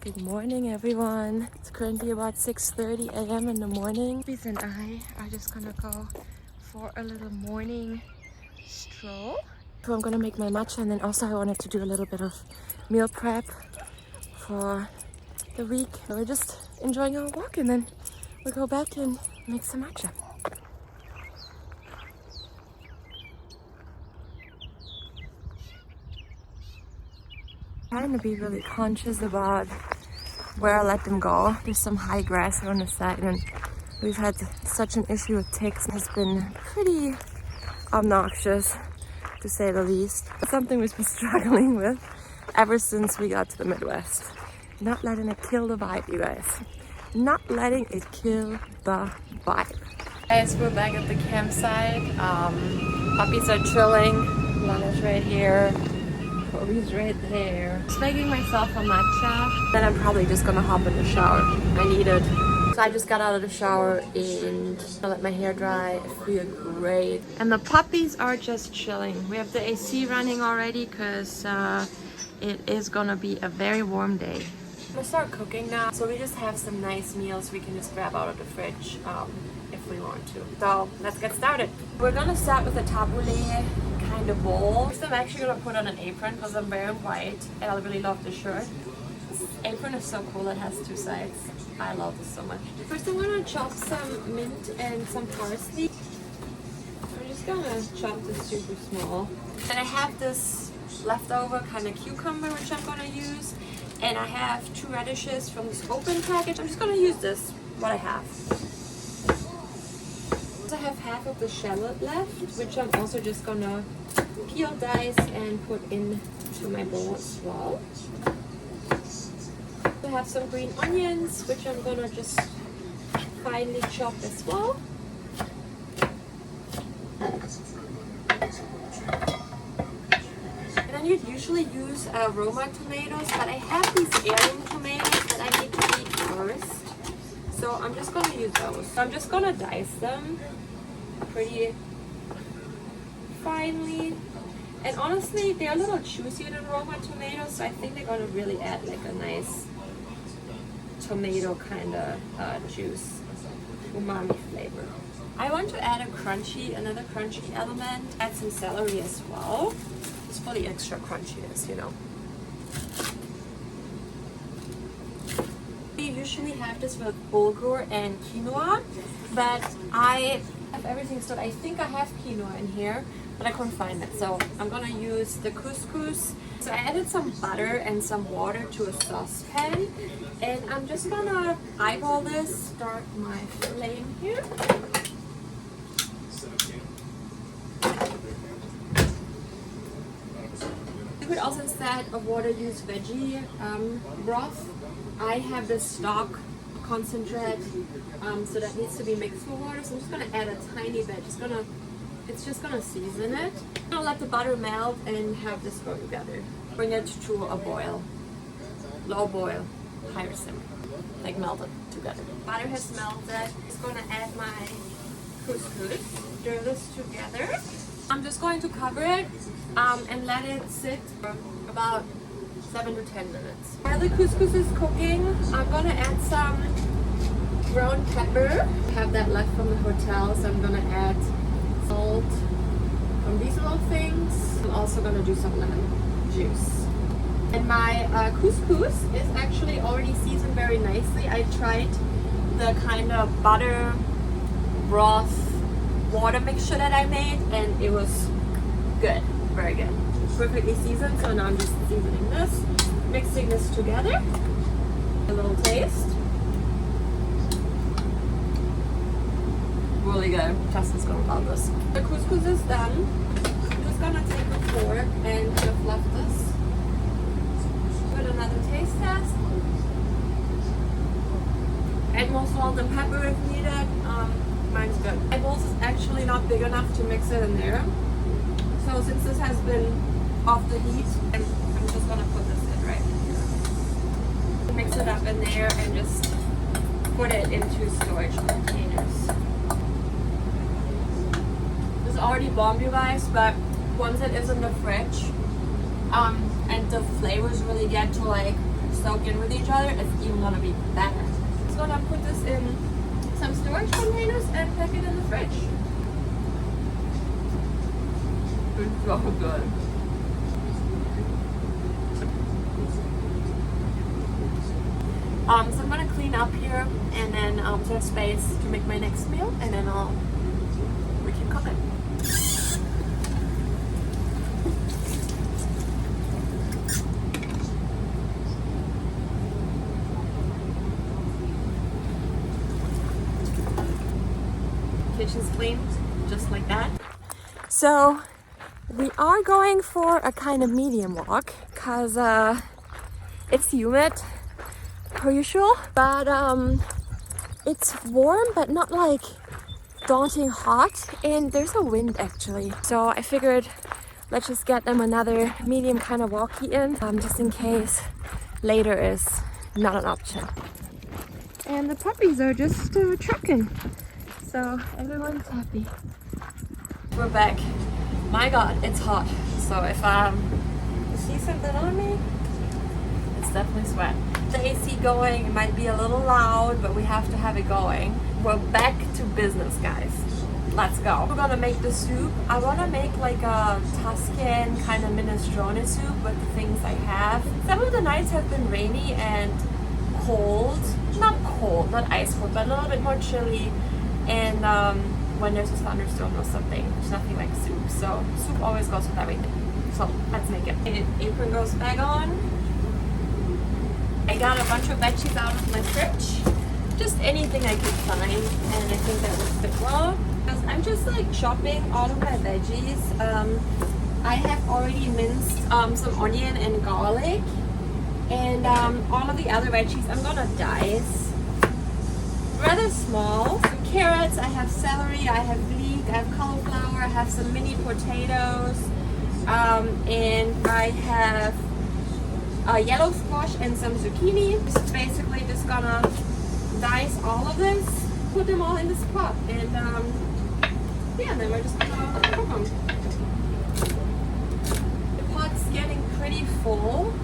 Good morning, everyone. It's currently about 6:30 a.m. in the morning. Bees and I are just gonna go for a little morning stroll. So I'm gonna make my matcha, and then also I wanted to do a little bit of meal prep for the week. We're just enjoying our walk, and then we'll go back and make some matcha. Trying to be really conscious about where I let them go. There's some high grass here on the side, and we've had such an issue with ticks. It's been pretty obnoxious, to say the least. It's something we've been struggling with ever since we got to the Midwest. Not letting it kill the vibe, you guys. Not letting it kill the vibe. Guys, we're back at the campsite. Puppies are chilling. Lana's right here. Kobe's right there. Just making myself a matcha. Then I'm probably just gonna hop in the shower. I need it. So I just got out of the shower and I let my hair dry. I feel great. And the puppies are just chilling. We have the AC running already because it is gonna be a very warm day. I'm gonna start cooking now. So we just have some nice meals we can just grab out of the fridge if we want to. So let's get started. We're gonna start with a tabbouleh kind of bowl. First, I'm actually gonna put on an apron because I'm wearing white and I really love the shirt. This apron is so cool. It has two sides. I love this so much. First, I'm gonna chop some mint and some parsley. I'm just gonna chop this super small. And I have this leftover kind of cucumber which I'm gonna use, and I have 2 radishes from this open package. I'm just gonna use this, what I have. I have half of the shallot left, which I'm also just gonna peel, dice, and put into my bowl as well. I have some green onions, which I'm gonna just finely chop as well. And then you'd usually use Roma tomatoes, but I have these heirloom tomatoes that I need to eat first. So I'm just gonna use those. So I'm just gonna dice them pretty finely. And honestly, they're a little juicier than Roma tomatoes, so I think they're gonna really add like a nice tomato kind of juice, umami flavor. I want to add another crunchy element, add some celery as well. It's for the extra crunchiness, you know. We usually have this with bulgur and quinoa, but I have everything stored. I think I have quinoa in here, but I couldn't find it. So I'm gonna use the couscous. So I added some butter and some water to a saucepan, and I'm just gonna eyeball this, start my flame here. You could also, instead of water, use veggie broth. I have this stock concentrate, so that needs to be mixed with water. So I'm just gonna add a tiny bit. It's just gonna season it. I'm gonna let the butter melt and have this go together. Bring it to a boil, low boil, higher simmer, like melt it together. Butter has melted. I'm just gonna add my couscous. Stir this together. I'm just going to cover it and let it sit for about 7 to 10 minutes. While the couscous is cooking, I'm gonna add some ground pepper. I have that left from the hotel, so I'm gonna add salt from these little things. I'm also gonna do some lemon juice. And my couscous is actually already seasoned very nicely. I tried the kind of butter broth water mixture that I made, and it was good, very good. Perfectly seasoned. So now I'm just seasoning this, mixing this together. A little taste. Really good. Justin's gonna love this. The couscous is done. I'm just gonna take a fork and kind of fluff this. Put another taste test. Add more salt and pepper if needed. Mine's good. My bowl is actually not big enough to mix it in there. So since this has been off the heat, I'm just gonna put this in right here. Mix it up in there and just put it into storage containers. This is already bombed, you guys, but once it is in the fridge, and the flavors really get to like soak in with each other, it's even gonna be better. Just gonna put this in some storage containers and pack it in the fridge. It's so good. So I'm gonna clean up here and then to have space to make my next meal, and then we can cook it. Kitchen's clean, just like that. So we are going for a kind of medium walk because it's humid per usual, but it's warm but not like daunting hot, and there's a wind actually. So I figured let's just get them another medium kind of walkie in, just in case later is not an option. And the puppies are just trucking. So everyone's happy. We're back. My God, it's hot. So if you see something on me, it's definitely sweat. The AC going, it might be a little loud, but we have to have it going. We're back to business, guys. Let's go. We're gonna make the soup. I wanna make like a Tuscan kind of minestrone soup with the things I have. Some of the nights have been rainy and cold. Not cold, not ice cold, but a little bit more chilly. And when there's a thunderstorm or something, there's nothing like soup. So soup always goes with everything. So let's make it. Apron goes back on. I got a bunch of veggies out of my fridge. Just anything I could find, and I think that would fit well. Because I'm just like chopping all of my veggies. I have already minced some onion and garlic. And all of the other veggies I'm gonna dice rather small. Some carrots, I have celery, I have leek, I have cauliflower, I have some mini potatoes, and I have yellow squash and some zucchini. Just basically just gonna dice all of this, put them all in this pot, and yeah, then we're just gonna cook them. The pot's getting pretty full.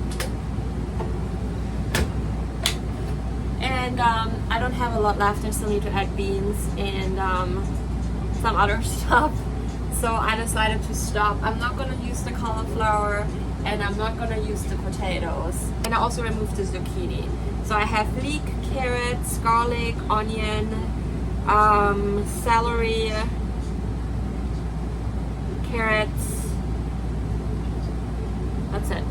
And I don't have a lot left. I still need to add beans and some other stuff. So I decided to stop. I'm not going to use the cauliflower, and I'm not going to use the potatoes. And I also removed the zucchini. So I have leek, carrots, garlic, onion, celery, carrots. That's it.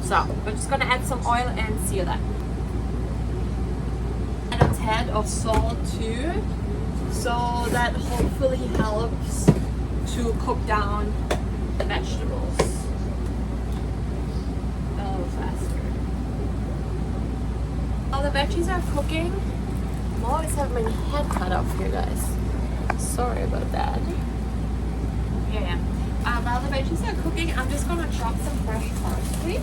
So we're just going to add some oil and seal that. Head of salt too, so that hopefully helps to cook down the vegetables a little faster. While the veggies are cooking, I always have my head cut off here, guys. Sorry about that. Yeah. While the veggies are cooking, I'm just gonna chop some fresh parsley.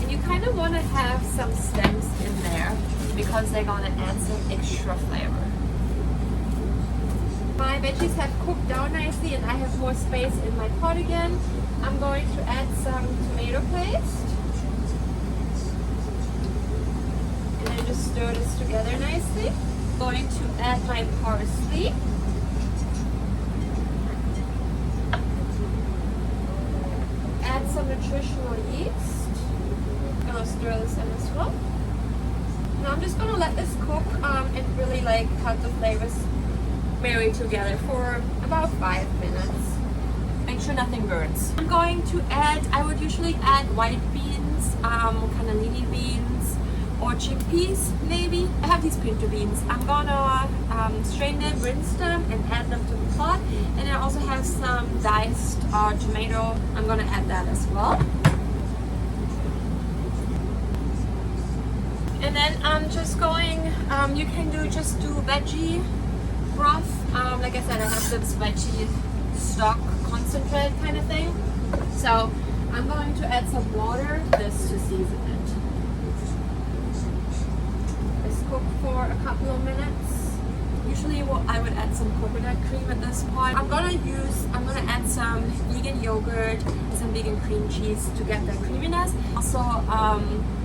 And you kind of want to have some stems in there because they're going to add some extra flavor. My veggies have cooked down nicely and I have more space in my pot again. I'm going to add some tomato paste. And then just stir this together nicely. I'm going to add my parsley. Add some nutritional yeast. I'm gonna stir this in as well. Now I'm just gonna let this cook and really like cut the flavors marry together for about 5 minutes. Make sure nothing burns. I'm going to add, I would usually add white beans, cannellini beans, or chickpeas maybe. I have these pinto beans. I'm gonna strain them, rinse them, and add them to the pot. And I also have some diced tomato. I'm gonna add that as well. And then I'm just going, you can just do veggie broth. Like I said, I have this veggie stock concentrate kind of thing. So I'm going to add some water, this to season it. Let's cook for a couple of minutes. Usually I would add some coconut cream at this point. I'm gonna add some vegan yogurt, some vegan cream cheese to get that creaminess. Also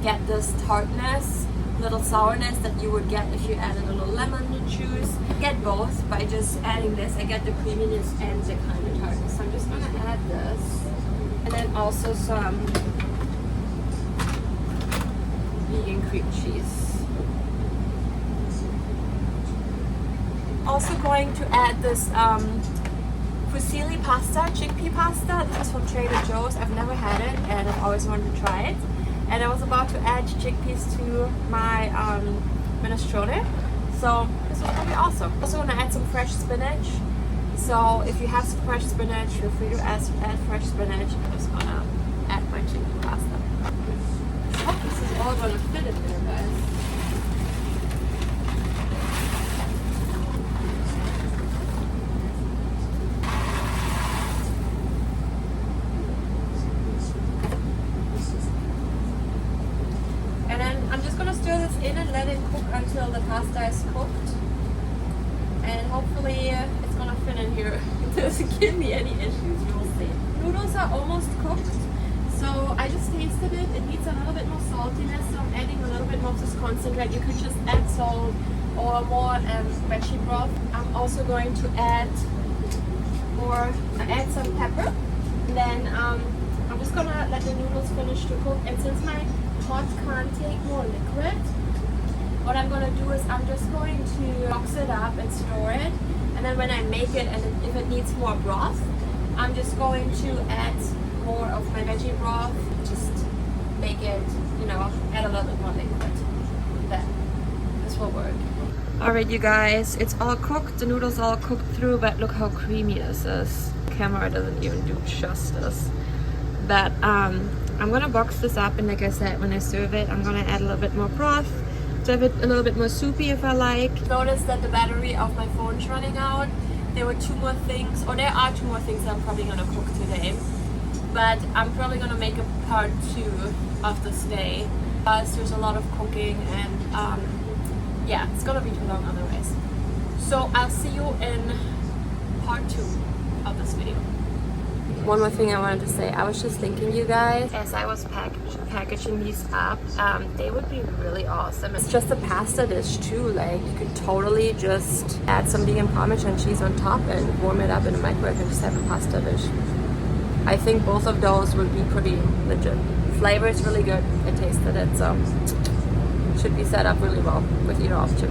get this tartness, little sourness that you would get if you added a little lemon juice. Get both by just adding this. I get the creaminess and the kind of tartness. So I'm just gonna add this. And then also some vegan cream cheese. Also going to add this fusilli pasta, chickpea pasta. This is from Trader Joe's. I've never had it and I've always wanted to try it. And I was about to add chickpeas to my minestrone. So this is gonna be awesome. Also gonna add some fresh spinach. So if you have some fresh spinach, feel free to add fresh spinach. I'm just gonna add my chickpea pasta. I hope this is all gonna fit in there, guys. And then I'm just gonna stir this in and let it cook until the pasta is cooked. And hopefully it's gonna fit in here. It doesn't give me any issues, we'll see. Noodles are almost cooked. So I just tasted it. It needs a little bit more saltiness. So I'm adding a little bit more of this concentrate. You could just add salt or more veggie broth. I'm also going to add some pepper. And then I'm just gonna let the noodles finish to cook. And since my pot can't take more liquid, what I'm gonna do is I'm just going to box it up and store it. And then when I make it, and if it needs more broth, I'm just going to add more of my veggie broth. Just make it, add a little bit more liquid. Then this will work. Alright, you guys, it's all cooked. The noodles all cooked through, but look how creamy this is. The camera doesn't even do justice. But I'm gonna box this up, and like I said, when I serve it, I'm gonna add a little bit more broth to have it a little bit more soupy if I like. Notice that the battery of my phone's running out. There are two more things that I'm probably gonna cook today. But I'm probably gonna make a part 2 of this day. There's a lot of cooking, and yeah, it's gonna be too long otherwise. So I'll see you in part 2 of this video. One more thing I wanted to say. I was just thinking, you guys, as I was packaging these up, they would be really awesome. It's just a pasta dish too. Like, you could totally just add some vegan Parmesan cheese on top and warm it up in the microwave and just have a pasta dish. I think both of those would be pretty legit. Flavor is really good. I tasted it, so should be set up really well with either option.